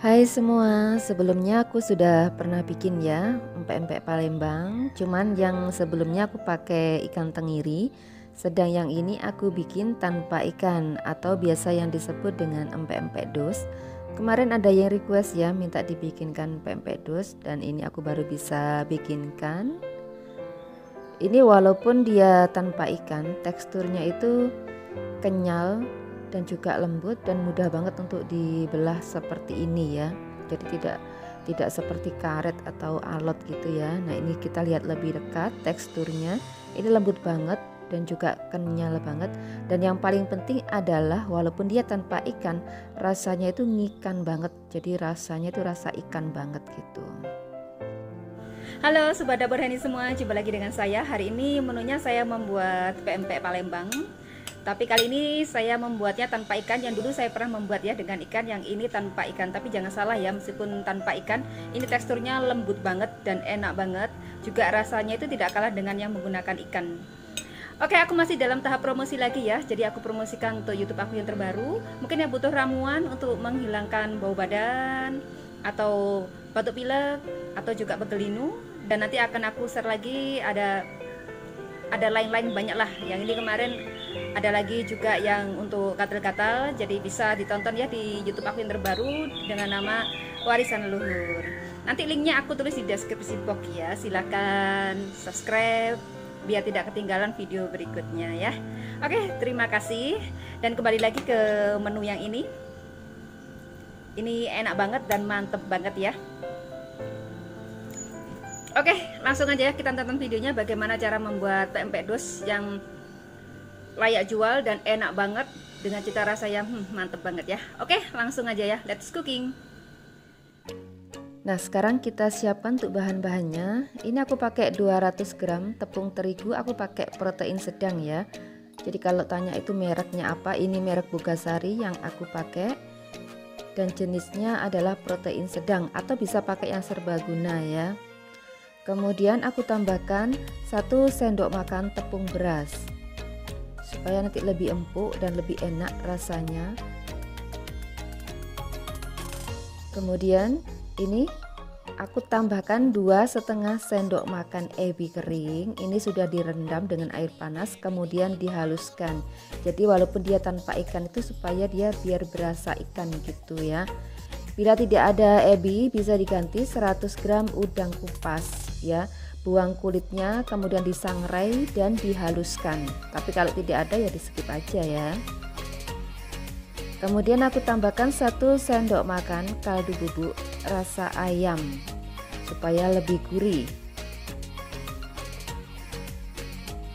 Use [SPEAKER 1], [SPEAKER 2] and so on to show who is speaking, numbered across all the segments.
[SPEAKER 1] Hai semua, sebelumnya aku sudah pernah bikin ya empek-empek Palembang. Cuman yang sebelumnya aku pakai ikan tenggiri, sedang yang ini aku bikin tanpa ikan atau biasa yang disebut dengan empek-empek dos. Kemarin ada yang request ya minta dibikinkan empek-empek dos dan ini aku baru bisa bikinkan. Ini walaupun dia tanpa ikan, teksturnya itu kenyal dan juga lembut dan mudah banget untuk dibelah seperti ini ya. Jadi tidak seperti karet atau alot gitu ya. Nah, ini kita lihat lebih dekat teksturnya. Ini lembut banget dan juga kenyal banget. Dan yang paling penting adalah walaupun dia tanpa ikan, rasanya itu ngikan banget. Jadi rasanya itu rasa ikan banget gitu.
[SPEAKER 2] Halo Sobat Dapur Hani semua, jumpa lagi dengan saya. Hari ini menunya saya membuat pempek Palembang. Tapi kali ini saya membuatnya tanpa ikan. Yang dulu saya pernah membuat ya dengan ikan, yang ini tanpa ikan. Tapi jangan salah ya, meskipun tanpa ikan, ini teksturnya lembut banget dan enak banget. Juga rasanya itu tidak kalah dengan yang menggunakan ikan. Oke, aku masih dalam tahap promosi lagi ya. Jadi aku promosikan untuk YouTube aku yang terbaru. Mungkin yang butuh ramuan untuk menghilangkan bau badan atau batuk pilek atau juga begelinu, dan nanti akan aku share lagi ada lain-lain banyak lah. Yang ini kemarin ada lagi juga yang untuk gatal-gatal, jadi bisa ditonton ya di YouTube aku yang terbaru dengan nama Warisan Leluhur. Nanti linknya aku tulis di deskripsi box ya, silahkan subscribe biar tidak ketinggalan video berikutnya ya. Oke, terima kasih dan kembali lagi ke menu yang ini. Ini enak banget dan mantep banget ya. Oke, langsung aja ya kita tonton videonya bagaimana cara membuat pempek dos yang layak jual dan enak banget dengan cita rasa yang mantep banget ya. Oke, langsung aja ya, let's cooking.
[SPEAKER 1] Nah, sekarang kita siapkan untuk bahan-bahannya. Ini aku pakai 200 gram tepung terigu, aku pakai protein sedang ya. Jadi kalau tanya itu mereknya apa, ini merek Bogasari yang aku pakai. Dan jenisnya adalah protein sedang atau bisa pakai yang serbaguna ya. Kemudian aku tambahkan 1 sendok makan tepung beras supaya nanti lebih empuk dan lebih enak rasanya. Kemudian ini aku tambahkan 2,5 sendok makan ebi kering. Ini sudah direndam dengan air panas kemudian dihaluskan. Jadi walaupun dia tanpa ikan itu supaya dia biar berasa ikan gitu ya. Bila tidak ada ebi bisa diganti 100 gram udang kupas ya. Buang kulitnya kemudian disangrai dan dihaluskan. Tapi kalau tidak ada ya di skip aja ya. Kemudian aku tambahkan 1 sendok makan kaldu bubuk rasa ayam supaya lebih gurih.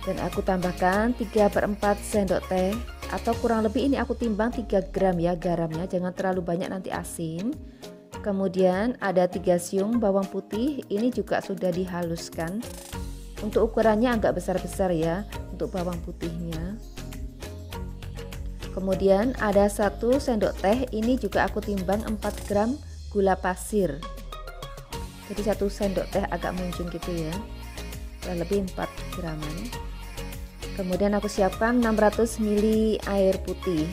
[SPEAKER 1] Dan aku tambahkan 3/4 sendok teh atau kurang lebih ini aku timbang 3 gram ya garamnya, jangan terlalu banyak nanti asin. Kemudian ada 3 siung bawang putih, ini juga sudah dihaluskan. Untuk ukurannya agak besar-besar ya untuk bawang putihnya. Kemudian ada 1 sendok teh, ini juga aku timbang 4 gram gula pasir. Jadi 1 sendok teh agak muncung gitu ya, kurang lebih 4 graman. Kemudian aku siapkan 600 ml air putih.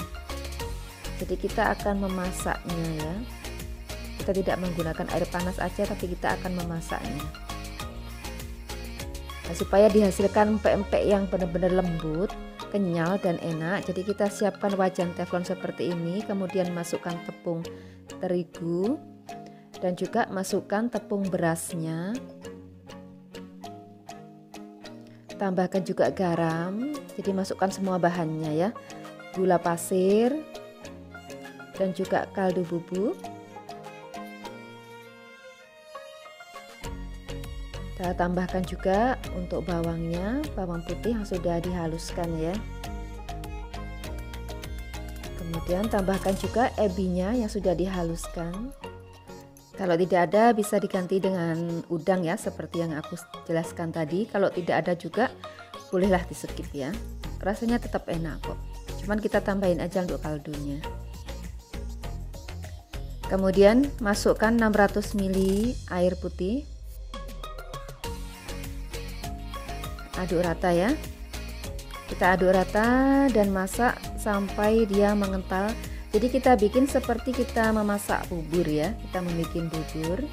[SPEAKER 1] Jadi kita akan memasaknya ya. Kita tidak menggunakan air panas aja, tapi kita akan memasaknya. Nah, supaya dihasilkan empek-empek yang benar-benar lembut, kenyal dan enak, jadi kita siapkan wajan teflon seperti ini, kemudian masukkan tepung terigu dan juga masukkan tepung berasnya. Tambahkan juga garam, jadi masukkan semua bahannya ya, gula pasir dan juga kaldu bubuk. Kita tambahkan juga untuk bawangnya, bawang putih yang sudah dihaluskan ya. Kemudian tambahkan juga ebinya yang sudah dihaluskan. Kalau tidak ada bisa diganti dengan udang ya seperti yang aku jelaskan tadi. Kalau tidak ada juga bolehlah di skip ya. Rasanya tetap enak kok. Cuman kita tambahin aja untuk kaldunya. Kemudian masukkan 600 ml air putih. Aduk rata ya. Kita aduk rata dan masak sampai dia mengental. Jadi kita bikin seperti kita memasak bubur ya, kita membuat bubur.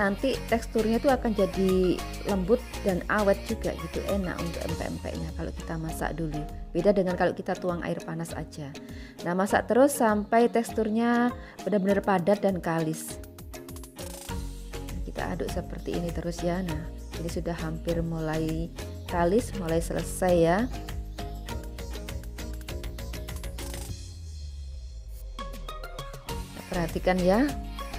[SPEAKER 1] Nanti teksturnya itu akan jadi lembut dan awet juga gitu, enak untuk empek-empeknya kalau kita masak dulu. Beda dengan kalau kita tuang air panas aja. Nah, masak terus sampai teksturnya benar-benar padat dan kalis. Kita aduk seperti ini terus ya. Nah, ini sudah hampir mulai kalis, mulai selesai ya. Perhatikan ya,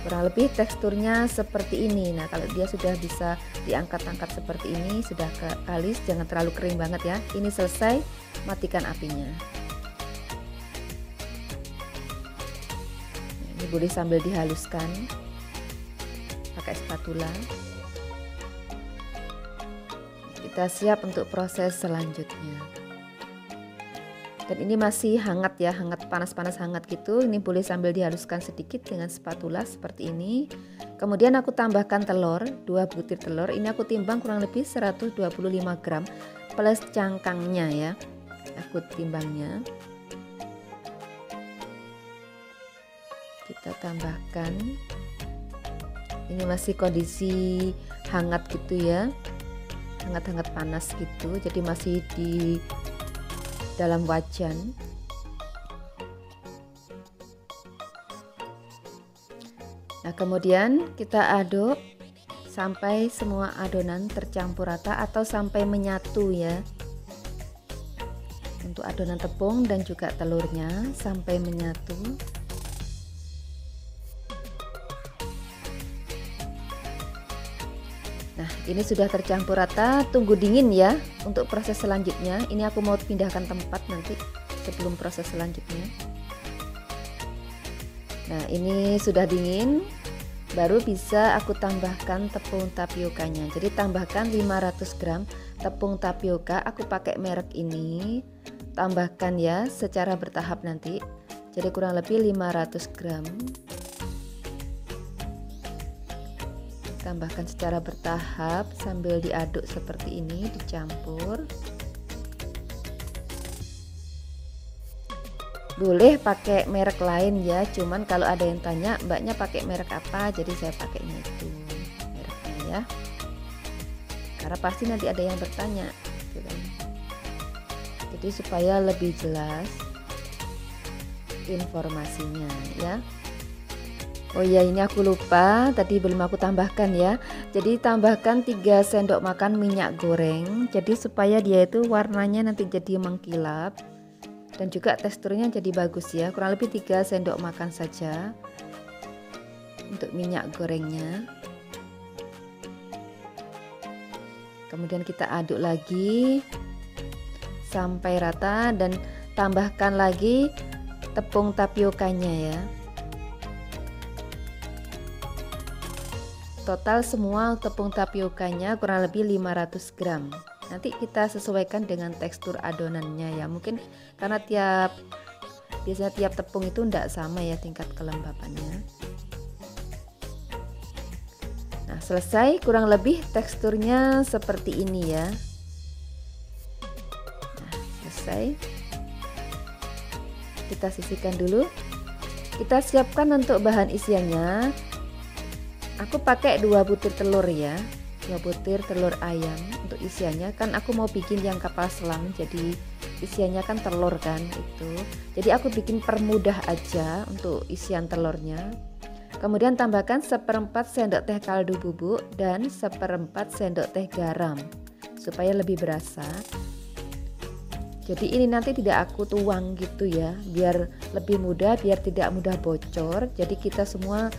[SPEAKER 1] kurang lebih teksturnya seperti ini. Nah, kalau dia sudah bisa diangkat-angkat seperti ini, sudah kalis, jangan terlalu kering banget ya. Ini selesai, matikan apinya. Ini boleh sambil dihaluskan pakai spatula. Kita siap untuk proses selanjutnya. Dan ini masih hangat ya, hangat, panas-panas hangat gitu. Ini boleh sambil dihaluskan sedikit dengan spatula seperti ini. Kemudian aku tambahkan telur, 2 butir telur. Ini aku timbang kurang lebih 125 gram plus cangkangnya ya. Aku timbangnya. Kita tambahkan. Ini masih kondisi hangat gitu ya. Hangat-hangat panas gitu. Jadi masih di dalam wajan. Nah, kemudian kita aduk sampai semua adonan tercampur rata atau sampai menyatu ya. Untuk adonan tepung dan juga telurnya sampai menyatu. Nah, ini sudah tercampur rata, tunggu dingin ya untuk proses selanjutnya. Ini aku mau pindahkan tempat nanti sebelum proses selanjutnya. Nah, ini sudah dingin, baru bisa aku tambahkan tepung tapiokanya. Jadi tambahkan 500 gram tepung tapioka, aku pakai merek ini. Tambahkan ya secara bertahap nanti. Jadi kurang lebih 500 gram. Tambahkan secara bertahap sambil diaduk seperti ini, dicampur. Boleh pakai merek lain ya, cuman kalau ada yang tanya mbaknya pakai merek apa, jadi saya pakainya itu mereknya ya, karena pasti nanti ada yang bertanya gitu kan. Jadi supaya lebih jelas informasinya ya. Oh iya, ini aku lupa tadi belum aku tambahkan ya. Jadi tambahkan 3 sendok makan minyak goreng. Jadi supaya dia itu warnanya nanti jadi mengkilap dan juga teksturnya jadi bagus ya. Kurang lebih 3 sendok makan saja untuk minyak gorengnya. Kemudian kita aduk lagi sampai rata dan tambahkan lagi tepung tapiokanya ya. Total semua tepung tapiokanya kurang lebih 500 gram. Nanti kita sesuaikan dengan tekstur adonannya ya. Mungkin karena biasanya tiap tepung itu tidak sama ya tingkat kelembapannya. Nah, selesai, kurang lebih teksturnya seperti ini ya. Nah, selesai. Kita sisihkan dulu. Kita siapkan untuk bahan isiannya. Aku pakai 2 butir telur ya, 2 butir telur ayam untuk isiannya. Kan aku mau bikin yang kapal selam, jadi isiannya kan telur kan itu. Jadi aku bikin permudah aja untuk isian telurnya. Kemudian tambahkan 1/4 sendok teh kaldu bubuk dan 1/4 sendok teh garam supaya lebih berasa. Jadi ini nanti tidak aku tuang gitu ya, biar lebih mudah, biar tidak mudah bocor. Jadi kita semua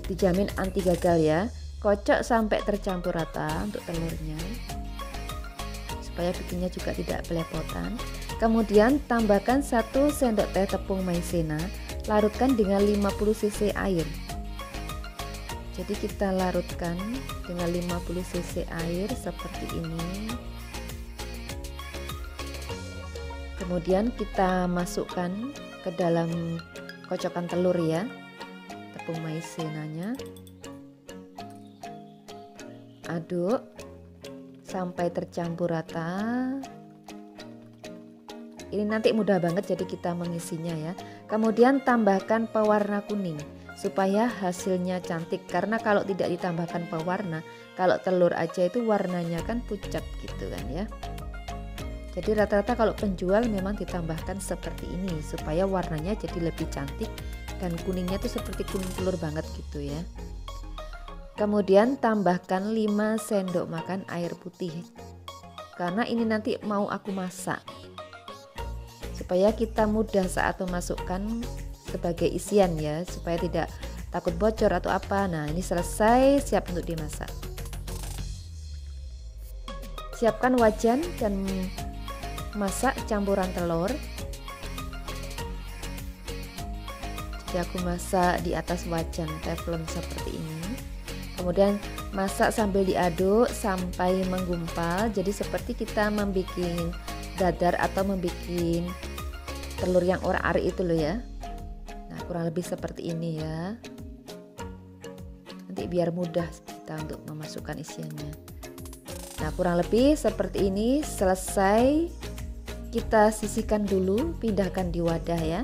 [SPEAKER 1] dijamin anti gagal ya. Kocok sampai tercampur rata untuk telurnya supaya bikinnya juga tidak belepotan. Kemudian tambahkan 1 sendok teh tepung maizena, larutkan dengan 50 cc air. Jadi kita larutkan dengan 50 cc air seperti ini. Kemudian kita masukkan ke dalam kocokan telur ya, tepung maizenanya. Aduk sampai tercampur rata. Ini nanti mudah banget jadi kita mengisinya ya. Kemudian tambahkan pewarna kuning supaya hasilnya cantik, karena kalau tidak ditambahkan pewarna, kalau telur aja itu warnanya kan pucat gitu kan ya. Jadi rata-rata kalau penjual memang ditambahkan seperti ini supaya warnanya jadi lebih cantik dan kuningnya tuh seperti kuning telur banget gitu ya. Kemudian tambahkan 5 sendok makan air putih, karena ini nanti mau aku masak supaya kita mudah saat memasukkan sebagai isian ya, supaya tidak takut bocor atau apa. Nah ini selesai, siap untuk dimasak. Siapkan wajan dan masak campuran telur. Jadi aku masak di atas wajan teflon seperti ini. Kemudian masak sambil diaduk sampai menggumpal. Jadi seperti kita membuat dadar atau membuat telur yang orak-arik itu loh ya. Nah kurang lebih seperti ini ya. Nanti biar mudah kita untuk memasukkan isiannya. Nah kurang lebih seperti ini. Selesai, kita sisihkan dulu, pindahkan di wadah ya.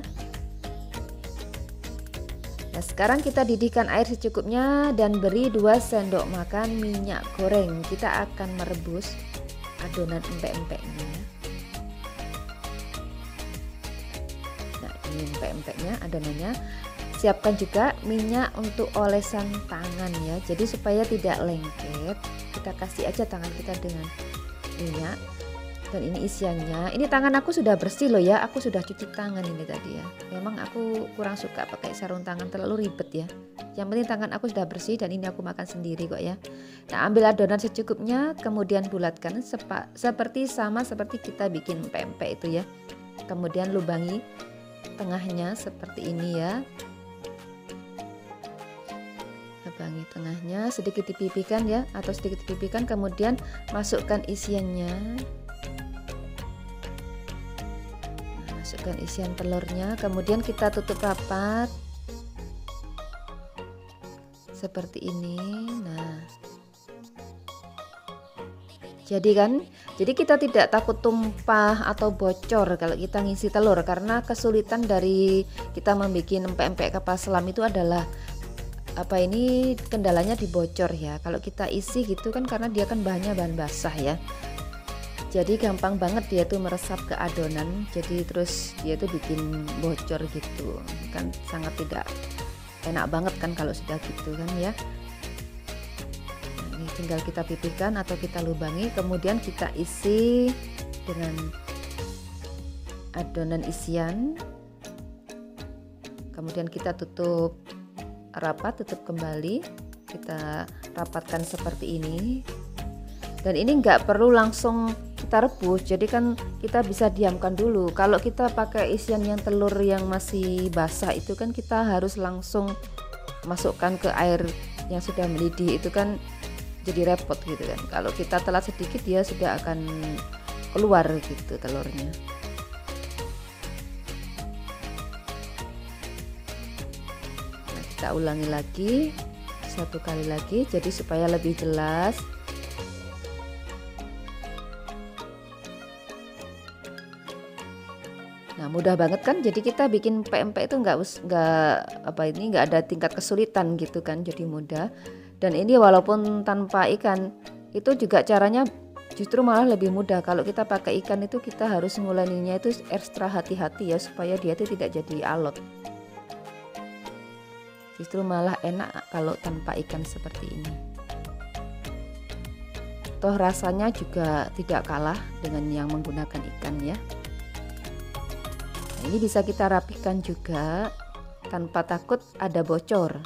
[SPEAKER 1] Nah sekarang kita didihkan air secukupnya dan beri 2 sendok makan minyak goreng. Kita akan merebus adonan empek-empeknya. Nah ini empek-empeknya adonannya. Siapkan juga minyak untuk olesan tangan ya. Jadi supaya tidak lengket, kita kasih aja tangan kita dengan minyak. Dan ini isiannya, ini tangan aku sudah bersih loh ya, aku sudah cuci tangan ini tadi ya. Memang aku kurang suka pakai sarung tangan, terlalu ribet ya. Yang penting tangan aku sudah bersih dan ini aku makan sendiri kok ya. Nah ambil adonan secukupnya, kemudian bulatkan seperti kita bikin pempek itu ya. Kemudian lubangi tengahnya seperti ini ya. Lubangi tengahnya, sedikit dipipihkan ya, atau sedikit dipipihkan, kemudian masukkan isiannya. Masukkan isian telurnya, kemudian kita tutup rapat seperti ini. Nah jadi kita tidak takut tumpah atau bocor kalau kita ngisi telur, karena kesulitan dari kita membuat empek-empek kapal selam itu adalah kendalanya dibocor ya. Kalau kita isi gitu kan, karena dia kan bahannya bahan basah ya. Jadi gampang banget dia tuh meresap ke adonan, jadi terus dia tuh bikin bocor gitu kan, sangat tidak enak banget kan kalau sudah gitu kan ya. Nah, ini tinggal kita pipihkan atau kita lubangi, kemudian kita isi dengan adonan isian, kemudian kita tutup rapat, tutup kembali, kita rapatkan seperti ini. Dan ini nggak perlu langsung kita rebus, jadi kan kita bisa diamkan dulu. Kalau kita pakai isian yang telur yang masih basah itu kan kita harus langsung masukkan ke air yang sudah mendidih, itu kan jadi repot gitu kan. Kalau kita telat sedikit dia sudah akan keluar gitu telurnya. Nah, kita ulangi lagi satu kali lagi, jadi supaya lebih jelas. Nah mudah banget kan, jadi kita bikin pempek itu nggak ada tingkat kesulitan gitu kan, jadi mudah. Dan ini walaupun tanpa ikan itu juga caranya justru malah lebih mudah. Kalau kita pakai ikan itu kita harus ngulanginnya itu ekstra hati-hati ya, supaya dia itu tidak jadi alot. Justru malah enak kalau tanpa ikan seperti ini. Toh rasanya juga tidak kalah dengan yang menggunakan ikan ya. Ini bisa kita rapikan juga tanpa takut ada bocor.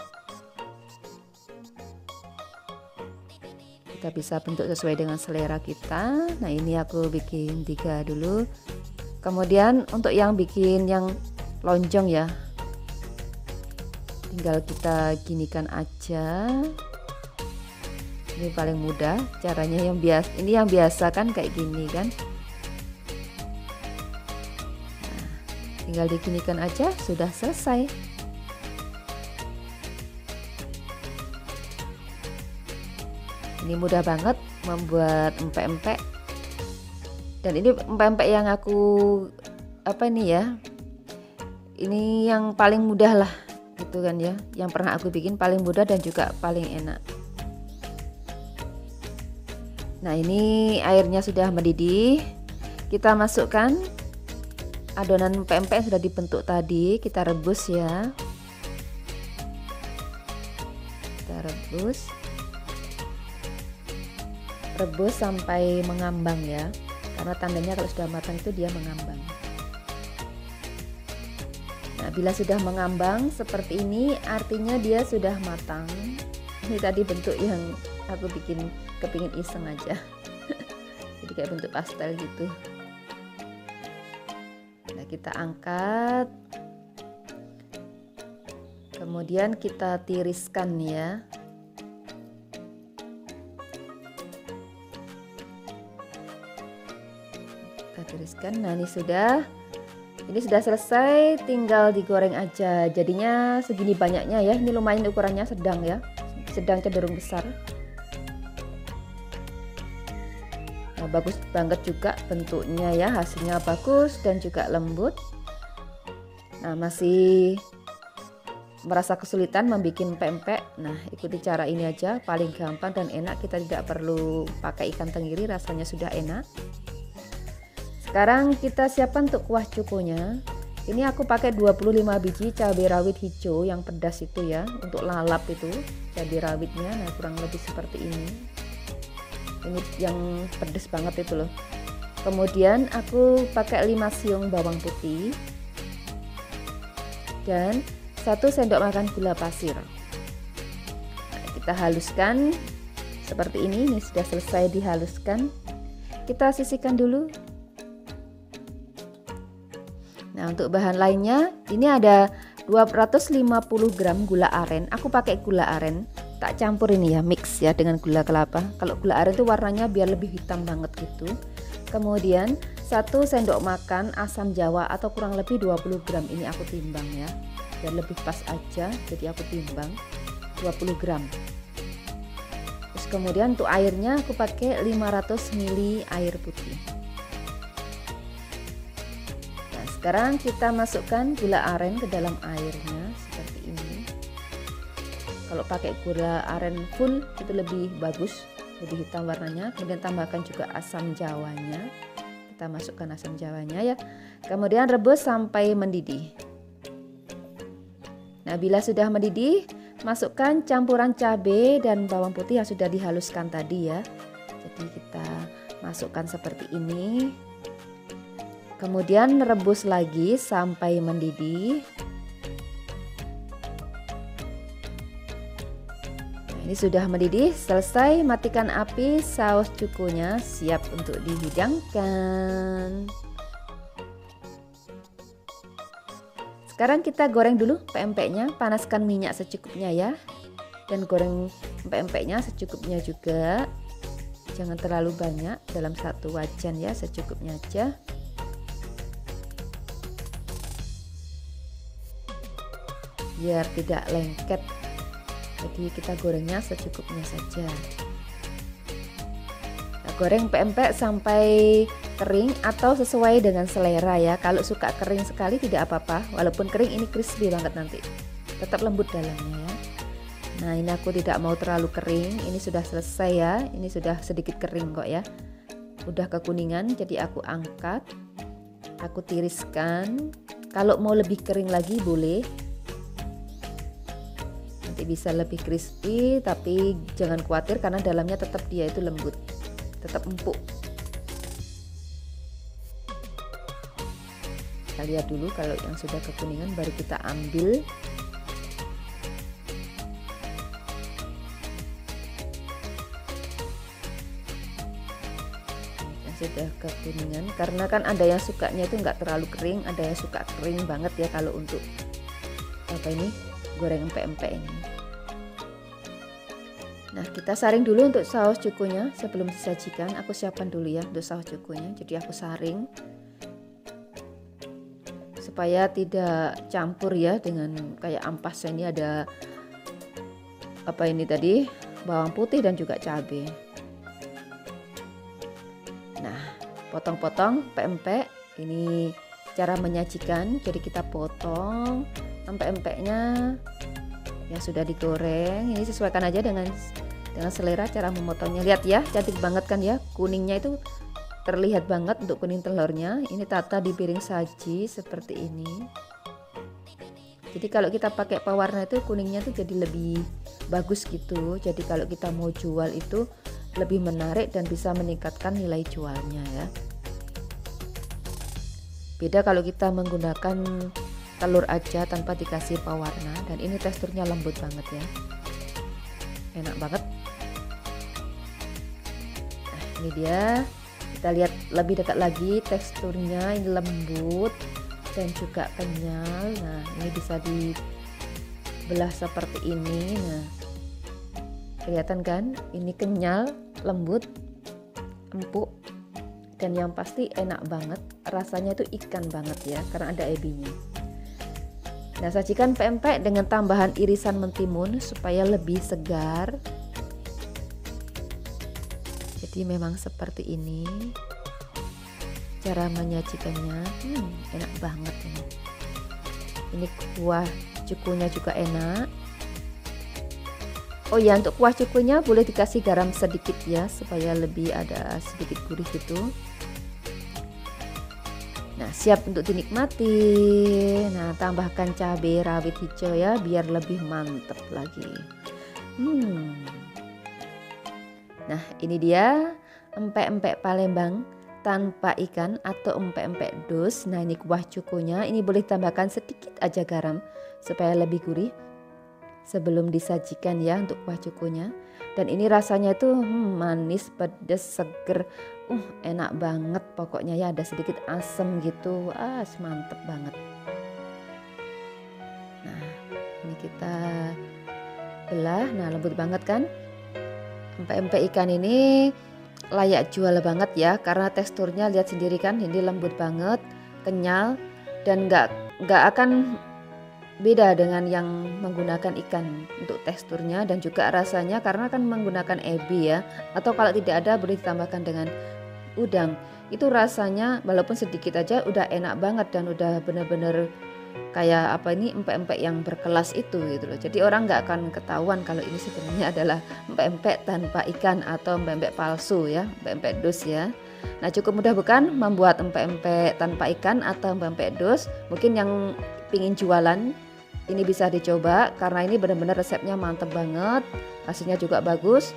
[SPEAKER 1] Kita bisa bentuk sesuai dengan selera kita. Nah ini aku bikin 3 dulu. Kemudian untuk yang bikin yang lonjong ya, tinggal kita ginikan aja. Ini paling mudah caranya, ini yang biasa kan kayak gini kan. Tinggal diginikan aja, sudah selesai. Ini mudah banget membuat empek-empek. Dan ini empek-empek yang aku apa ini ya, ini yang paling mudah lah gitu kan ya, yang pernah aku bikin paling mudah dan juga paling enak. Nah ini airnya sudah mendidih, kita masukkan adonan pempek yang sudah dibentuk tadi, kita rebus ya, kita rebus sampai mengambang ya, karena tandanya kalau sudah matang itu dia mengambang. Nah bila sudah mengambang seperti ini artinya dia sudah matang. Ini tadi bentuk yang aku kepingin iseng aja jadi kayak bentuk pastel gitu. Nah kita angkat, kemudian kita tiriskan ya. Kita tiriskan. Nah ini sudah selesai, tinggal digoreng aja. Jadinya segini banyaknya ya, ini lumayan ukurannya sedang ya, sedang cenderung besar. Nah, bagus banget juga bentuknya ya, hasilnya bagus dan juga lembut. Nah masih merasa kesulitan membuat pempek, nah ikuti cara ini aja, paling gampang dan enak. Kita tidak perlu pakai ikan tenggiri, rasanya sudah enak. Sekarang kita siapkan untuk kuah cukonya. Ini aku pakai 25 biji cabai rawit hijau yang pedas itu ya, untuk lalap itu cabai rawitnya. Nah kurang lebih seperti ini yang pedas banget itu loh. Kemudian aku pakai 5 siung bawang putih dan 1 sendok makan gula pasir. Nah, kita haluskan seperti ini sudah selesai dihaluskan. Kita sisihkan dulu. Nah untuk bahan lainnya ini ada 250 gram gula aren. Aku pakai gula aren, tak campur ini ya, mix ya dengan gula kelapa. Kalau gula aren itu warnanya biar lebih hitam banget gitu. Kemudian 1 sendok makan asam jawa atau kurang lebih 20 gram, ini aku timbang ya, biar lebih pas aja, jadi aku timbang 20 gram. Terus kemudian untuk airnya aku pakai 500 ml air putih. Sekarang kita masukkan gula aren ke dalam airnya seperti ini. Kalau pakai gula aren full itu lebih bagus, lebih hitam warnanya. Kemudian tambahkan juga asam jawanya. Kita masukkan asam jawanya ya. Kemudian rebus sampai mendidih. Nah bila sudah mendidih, masukkan campuran cabai dan bawang putih yang sudah dihaluskan tadi ya. Jadi kita masukkan seperti ini. Kemudian rebus lagi sampai mendidih. Nah, ini sudah mendidih, selesai, matikan api, saus cukonya siap untuk dihidangkan. Sekarang kita goreng dulu pempeknya, panaskan minyak secukupnya ya. Dan goreng pempeknya secukupnya juga. Jangan terlalu banyak, dalam satu wajan ya, secukupnya aja. Biar tidak lengket, jadi kita gorengnya secukupnya saja. Kita goreng pempek sampai kering atau sesuai dengan selera ya. Kalau suka kering sekali tidak apa-apa, walaupun kering ini crispy banget nanti, tetap lembut dalamnya ya. Nah ini aku tidak mau terlalu kering, ini sudah selesai ya, ini sudah sedikit kering kok ya, udah kekuningan, jadi aku angkat, aku tiriskan. Kalau mau lebih kering lagi boleh, bisa lebih crispy, tapi jangan khawatir karena dalamnya tetap dia itu lembut, tetap empuk. Kita lihat dulu, kalau yang sudah kekuningan baru kita ambil. Yang sudah kekuningan, karena kan ada yang sukanya itu nggak terlalu kering, ada yang suka kering banget ya kalau untuk apa ini, goreng empek-empek ini. Nah kita saring dulu untuk saus cukonya sebelum disajikan. Aku siapkan dulu ya untuk saus cukonya, jadi aku saring supaya tidak campur ya dengan kayak ampasnya. Ini ada apa ini tadi, bawang putih dan juga cabai. Nah potong-potong pempek ini cara menyajikan. Jadi kita potong empek-empeknya yang sudah digoreng. Ini sesuaikan aja dengan selera cara memotongnya. Lihat ya, cantik banget kan ya, kuningnya itu terlihat banget untuk kuning telurnya. Ini tata di piring saji seperti ini. Jadi kalau kita pakai pewarna itu kuningnya tuh jadi lebih bagus gitu. Jadi kalau kita mau jual itu lebih menarik dan bisa meningkatkan nilai jualnya ya. Beda kalau kita menggunakan telur aja tanpa dikasih pewarna, dan ini teksturnya lembut banget ya. Enak banget. Nah, ini dia. Kita lihat lebih dekat lagi, teksturnya ini lembut dan juga kenyal. Nah, ini bisa dibelah seperti ini. Nah, kelihatan kan? Ini kenyal, lembut, empuk, dan yang pasti enak banget. Rasanya itu ikan banget ya, karena ada ebinya. Nah, sajikan pempek dengan tambahan irisan mentimun supaya lebih segar. Jadi memang seperti ini cara menyajikannya. Enak banget ini. Ini kuah cukunya juga enak. Oh ya, untuk kuah cukunya boleh dikasih garam sedikit ya, supaya lebih ada sedikit gurih gitu. Nah, siap untuk dinikmati. Nah, tambahkan cabai rawit hijau ya, biar lebih mantep lagi. Nah, ini dia empek-empek Palembang tanpa ikan atau empek-empek dos. Nah, ini kuah cukunya. Ini boleh tambahkan sedikit aja garam supaya lebih gurih sebelum disajikan ya untuk kuah cukunya. Dan ini rasanya itu manis, pedas, seger. Enak banget pokoknya ya, ada sedikit asam gitu. Mantep banget. Nah, ini kita belah. Nah, lembut banget kan? Empek-empek ikan ini layak jual banget ya, karena teksturnya lihat sendiri kan, ini lembut banget, kenyal, dan nggak akan beda dengan yang menggunakan ikan untuk teksturnya dan juga rasanya, karena kan menggunakan ebi ya, atau kalau tidak ada boleh ditambahkan dengan udang. Itu rasanya walaupun sedikit aja udah enak banget dan udah bener-bener kayak empek-empek yang berkelas itu gitu loh. Jadi orang nggak akan ketahuan kalau ini sebenarnya adalah empek-empek tanpa ikan atau empek-empek palsu ya, empek-empek dos ya. Nah, cukup mudah bukan membuat empek-empek tanpa ikan atau empek-empek dos? Mungkin yang pingin jualan ini bisa dicoba, karena ini benar-benar resepnya mantep banget, hasilnya juga bagus,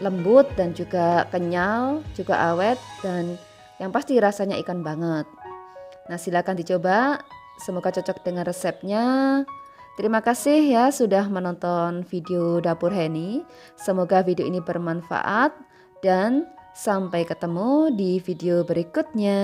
[SPEAKER 1] lembut dan juga kenyal, juga awet, dan yang pasti rasanya ikan banget. Nah, silakan dicoba. Semoga cocok dengan resepnya. Terima kasih ya sudah menonton video Dapur Heni. Semoga video ini bermanfaat dan sampai ketemu di video berikutnya.